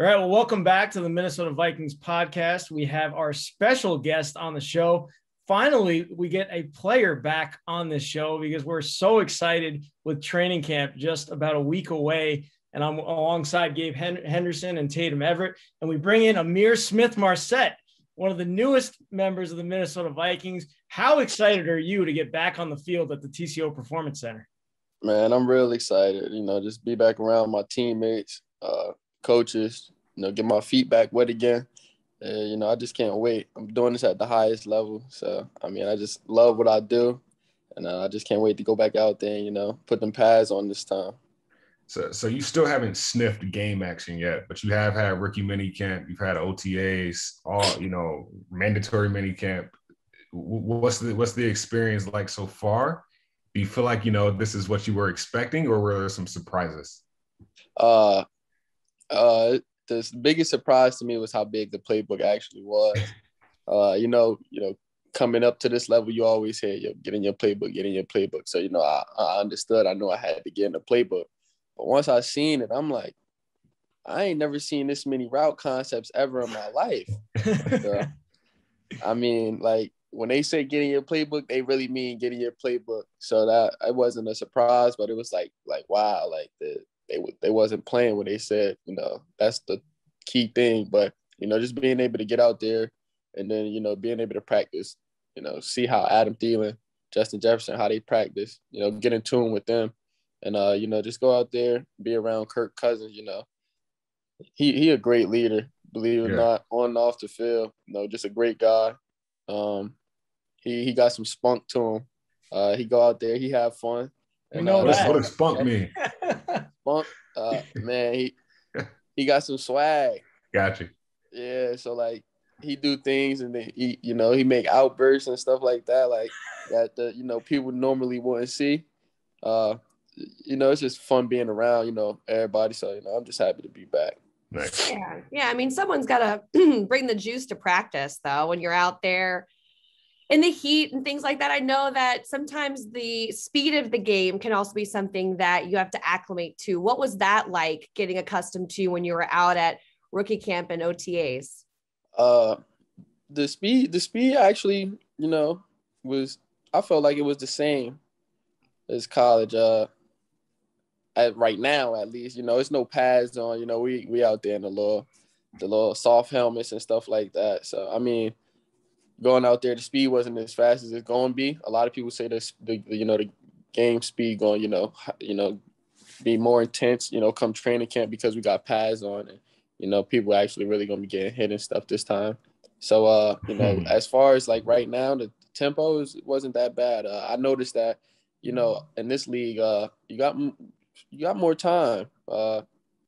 All right, well, welcome back to the Minnesota Vikings podcast. We have our special guest on the show. Finally, we get a player back on this show because we're so excited with training camp just about a week away. And I'm alongside Gabe Henderson and Tatum Everett. And we bring in Ihmir Smith-Marsette, one of the newest members of the Minnesota Vikings. How excited are you to get back on the field at the TCO Performance Center? Man, I'm real excited, just be back around my teammates, coaches, get my feet back wet again. I just can't wait. I'm doing this at the highest level. So, I just love what I do. And I just can't wait to go back out there and, put them pads on this time. So you still haven't sniffed game action yet, but you have had rookie minicamp. You've had OTAs, all, mandatory minicamp. What's the experience like so far? Do you feel like, this is what you were expecting, or were there some surprises? The biggest surprise to me was how big the playbook actually was. Coming up to this level, you always hear, get in your playbook. So, I understood. I know I had to get in the playbook. But once I seen it, I'm like, I ain't never seen this many route concepts ever in my life. So, when they say get in your playbook, they really mean get in your playbook. So that it wasn't a surprise, but it was like wow, they wasn't playing when they said, that's the key thing. But, just being able to get out there and then, being able to practice, see how Adam Thielen, Justin Jefferson, how they practice, get in tune with them. And, just go out there, be around Kirk Cousins, He a great leader, believe it or not, on and off the field. Just a great guy. He got some spunk to him. He go out there, he have fun. And, what does spunk mean? Spunk, man, he got some swag. Gotcha. Yeah, so he do things and then he make outbursts and stuff like that, that people normally wouldn't see. It's just fun being around, everybody. So, I'm just happy to be back. Nice. Yeah. Someone's got to bring the juice to practice, though, when you're out there in the heat and things like that. I know that sometimes the speed of the game can also be something that you have to acclimate to. What was that like, getting accustomed to when you were out at rookie camp and OTAs? The speed actually, I felt like it was the same as college. Right now, at least, it's no pads on. We out there in the little soft helmets and stuff like that. So going out there, the speed wasn't as fast as it's going to be. A lot of people say the game speed going, be more intense, come training camp because we got pads on and, people actually really going to be getting hit and stuff this time. So, as far as right now, the tempo wasn't that bad. I noticed that, in this league, you got more time,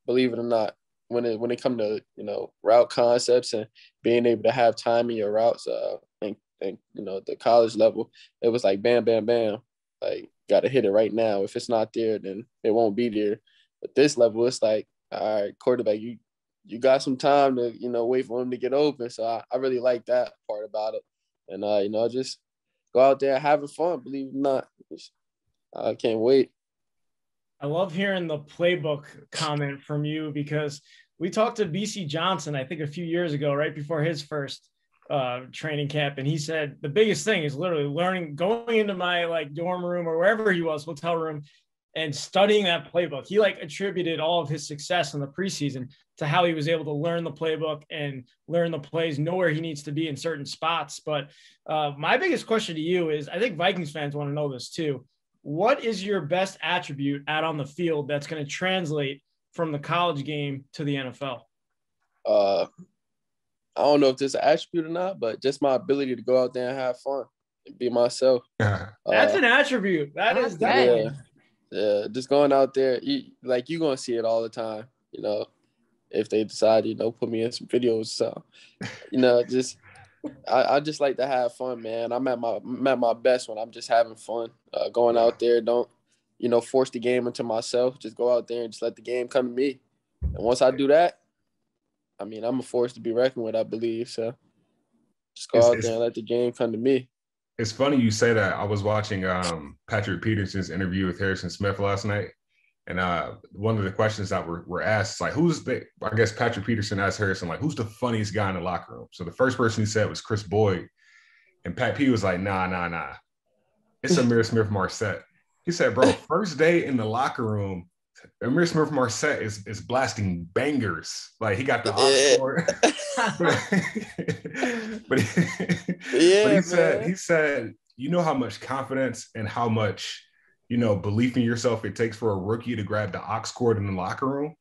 believe it or not, when it comes to, route concepts and being able to have time in your routes. And the college level, it was bam, bam, bam. Got to hit it right now. If it's not there, then it won't be there. But this level, it's all right, quarterback, you got some time to, wait for him to get open. So I really like that part about it. And, just go out there having fun, believe it or not. I can't wait. I love hearing the playbook comment from you because we talked to BC Johnson, I think a few years ago, right before his first training camp. And he said, the biggest thing is literally going into my dorm room or wherever he was, hotel room, and studying that playbook. He attributed all of his success in the preseason to how he was able to learn the playbook and learn the plays, know where he needs to be in certain spots. But my biggest question to you is, I think Vikings fans want to know this too. What is your best attribute out on the field that's going to translate from the college game to the NFL? I don't know if this is an attribute or not, but just my ability to go out there and have fun and be myself. That's an attribute. That is definitely. Yeah, just going out there, you're going to see it all the time, if they decide, put me in some videos. So, just I just like to have fun, man. I'm at my best when I'm just having fun, going out there. Don't, force the game into myself. Just go out there and just let the game come to me. And once I do that, I'm a force to be reckoned with, I believe. So just go out there and let the game come to me. It's funny you say that. I was watching Patrick Peterson's interview with Harrison Smith last night, And one of the questions that were asked, like, I guess Patrick Peterson asked Harrison, like, who's the funniest guy in the locker room? So the first person he said was Chris Boyd. And Pat P was like, nah. It's Ihmir Smith-Marsette. He said, bro, first day in the locker room, Ihmir Smith-Marsette is blasting bangers. Like, he got the Oxford. but he said, you know how much confidence and how much, belief in yourself it takes for a rookie to grab the aux cord in the locker room.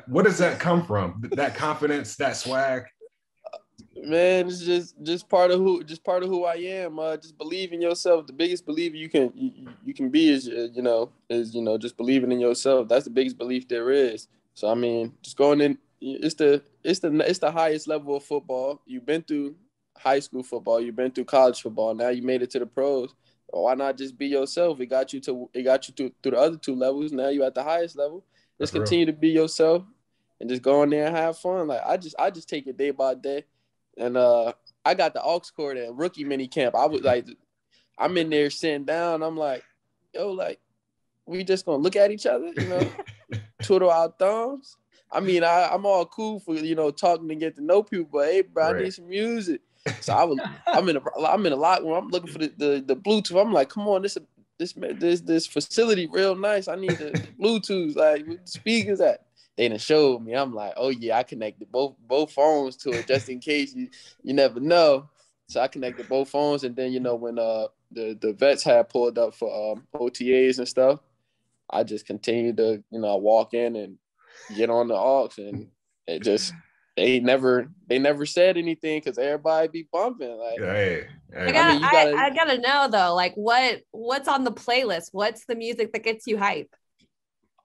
What does that come from? That confidence, that swag? Man, it's just part of who I am. Just believe in yourself. The biggest belief you can be is just believing in yourself. That's the biggest belief there is. So I mean, just going in. It's the highest level of football. You've been through high school football. You've been through college football. Now you made it to the pros. Why not just be yourself? It got you through the other two levels. Now you at the highest level. Just continue to be yourself and just go in there and have fun. Like I just take it day by day. And I got the aux cord at rookie mini camp. I was like, I'm in there sitting down. I'm like, yo, like, we just gonna look at each other, twiddle our thumbs. I mean, I'm all cool for talking and get to know people, but hey, bro, I need some music. So I'm in a locker room. I'm looking for the Bluetooth. I'm like, come on, this facility real nice. I need the Bluetooth. Like, where the speakers at? They done showed me. I'm like, oh yeah, I connected both phones to it just in case you never know. So I connected both phones, and then when the vets had pulled up for OTAs and stuff, I just continued to walk in and get on the aux, and it just they never said anything because everybody be bumping. Like, hey. I gotta know though, like what's on the playlist? What's the music that gets you hype?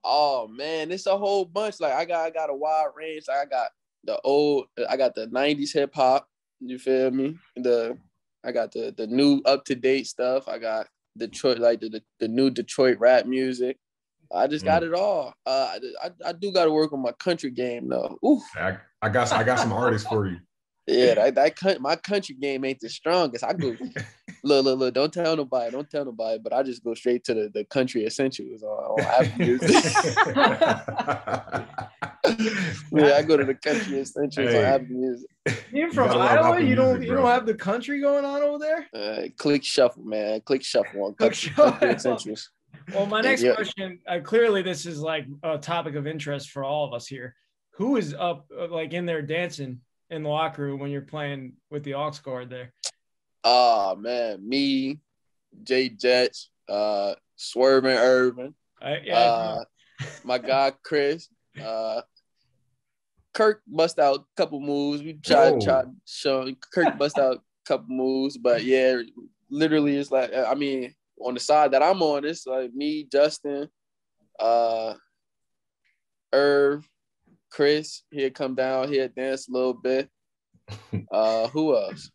Oh man, it's a whole bunch. Like I got a wide range. I got the 90s hip hop. You feel me? I got the new up to date stuff. I got Detroit, like the new Detroit rap music. I just got it all. I do got to work on my country game though. Oof. I got some artists for you. Yeah, my country game ain't the strongest. I go look. Don't tell nobody. But I just go straight to the country essentials on Apple Music. Yeah, I go to the country essentials on Apple Music. You're from Iowa. You don't have the country going on over there. Click shuffle, man. Click shuffle on country essentials. Well, my next question. Clearly, this is like a topic of interest for all of us here. Who is up, like in there dancing in the locker room when you're playing with the aux cord there? Oh man, me, Jay Jets, Swerving Irvin, my guy Chris, Kirk bust out a couple moves. We tried showing Kirk bust out a couple moves, but yeah, literally it's like I mean on the side that I'm on, it's like me, Justin, Irv, Chris. He'd come down, he'd dance a little bit. Who else?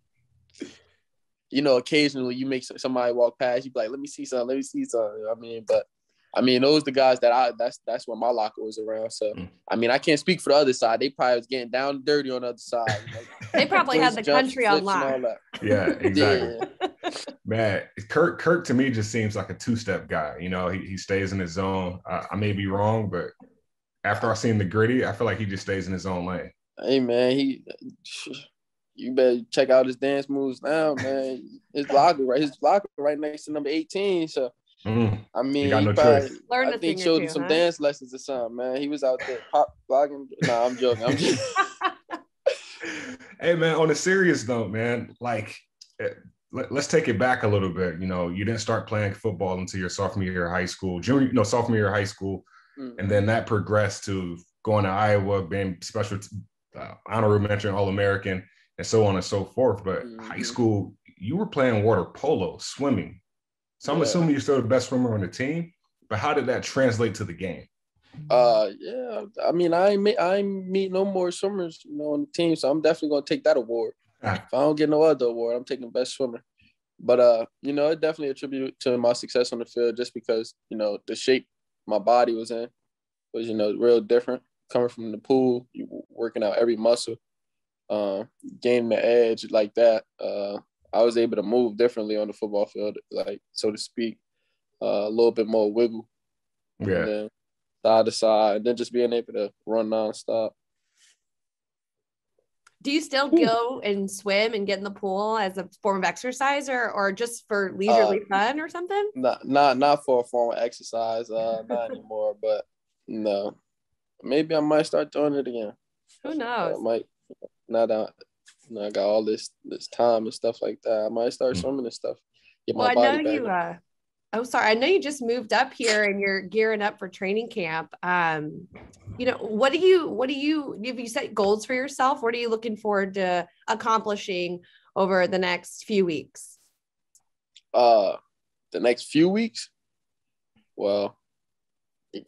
Occasionally you make somebody walk past, you be like, let me see something. I mean, those are the guys that that's where my locker was around. So, I mean, I can't speak for the other side. They probably was getting down and dirty on the other side. They probably had the country on lock. Yeah, exactly. Yeah. Man, Kirk to me just seems like a two-step guy. He stays in his zone. I may be wrong, but after I seen the gritty, I feel like he just stays in his own lane. Hey, man, you better check out his dance moves now, man. His locker right next to number 18. So, I mean, I think showed him some dance lessons or something, man. He was out there pop blocking. Nah, I'm joking. Hey, man, on a serious note, man, like, let's take it back a little bit. You didn't start playing football until your sophomore year of high school, sophomore year of high school. Mm-hmm. And then that progressed to going to Iowa, being special honorable mention, All-American, and so on and so forth. But high school, you were playing water polo, swimming. So I'm assuming you're still the best swimmer on the team. But how did that translate to the game? Yeah. I mean, I ain't meet no more swimmers, on the team. So I'm definitely gonna take that award. If I don't get no other award, I'm taking best swimmer. But it definitely attributed to my success on the field just because, the shape my body was in was, real different. Coming from the pool, you working out every muscle, gaining the edge like that. I was able to move differently on the football field, like, so to speak, a little bit more wiggle. Yeah. And then side to side, and then just being able to run nonstop. Do you still go and swim and get in the pool as a form of exercise, or just for leisurely fun or something? Not for a form of exercise, not anymore. But no, maybe I might start doing it again. Who knows? I might. Now that I got all this time and stuff like that, I might start swimming and stuff. Get my body back. I know you just moved up here and you're gearing up for training camp. What do you have you set goals for yourself? What are you looking forward to accomplishing over the next few weeks? The next few weeks? Well,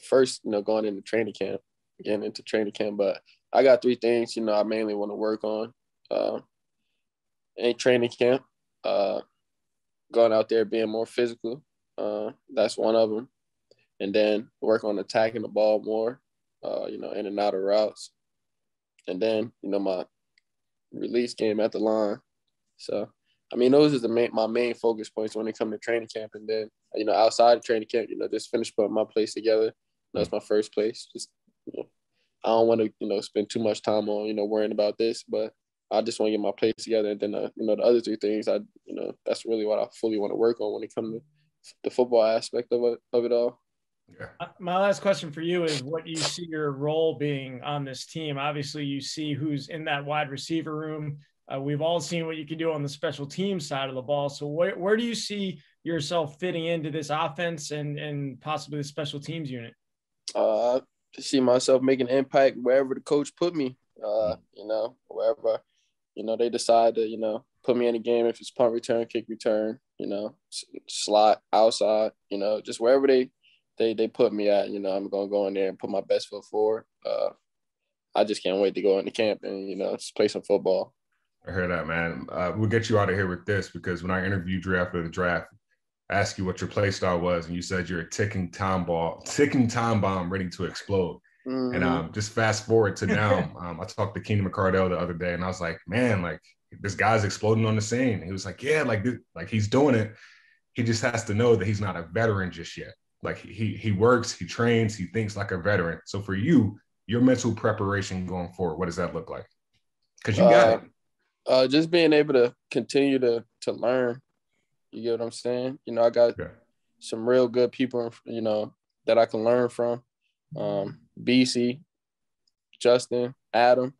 first, going into training camp, getting into training camp, but I got 3 things, I mainly want to work on. In training camp, going out there being more physical. That's one of them. And then work on attacking the ball more, in and out of routes. And then, my release game at the line. So, those are my main focus points when it comes to training camp. And then, outside of training camp, just finish putting my place together. That's my first place. Just, I don't want to, spend too much time on, worrying about this, but I just want to get my place together. And then, the other 3 things, that's really what I fully want to work on when it comes to the football aspect of it all. Yeah. My last question for you is what you see your role being on this team. Obviously, you see who's in that wide receiver room. We've all seen what you can do on the special team side of the ball. So where do you see yourself fitting into this offense and possibly the special teams unit? I see myself making an impact wherever the coach put me, wherever, they decide to, put me in the game, if it's punt return, kick return, slot, outside, just wherever they put me at, I'm going to go in there and put my best foot forward. I just can't wait to go into camp and, just play some football. I heard that, man. We'll get you out of here with this because when I interviewed you after the draft, I asked you what your play style was, and you said you're a ticking time bomb ready to explode. Mm-hmm. And just fast forward to now, I talked to Keenan McCardell the other day, and I was like, man, like this guy's exploding on the scene. He was like, yeah, like he's doing it. He just has to know that he's not a veteran just yet. Like he works, he trains, he thinks like a veteran. So for you, your mental preparation going forward, what does that look like? Because you got it. Just being able to continue to learn. You get what I'm saying? I got some real good people, that I can learn from. BC, Justin, Adam,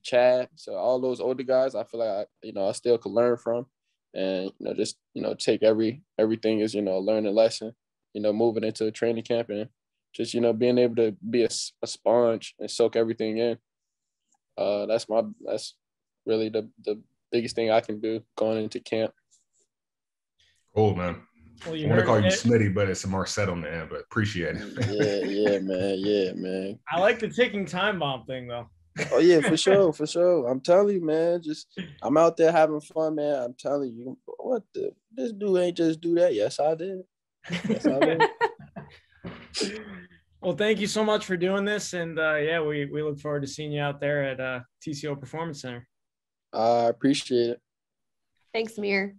Chad. So all those older guys, I feel like I still could learn from, and just take everything as a learning lesson. Moving into a training camp and just being able to be a sponge and soak everything in. That's really the biggest thing I can do going into camp. Cool, man. Well, I want to call you Smitty, but it's a Marcette on the end, but appreciate it. Yeah, man. I like the ticking time bomb thing, though. Oh, yeah, for sure. I'm telling you, man, I'm out there having fun, man. I'm telling you, this dude ain't just do that. Yes, I did. Well, thank you so much for doing this. And, we look forward to seeing you out there at TCO Performance Center. I appreciate it. Thanks, Ihmir.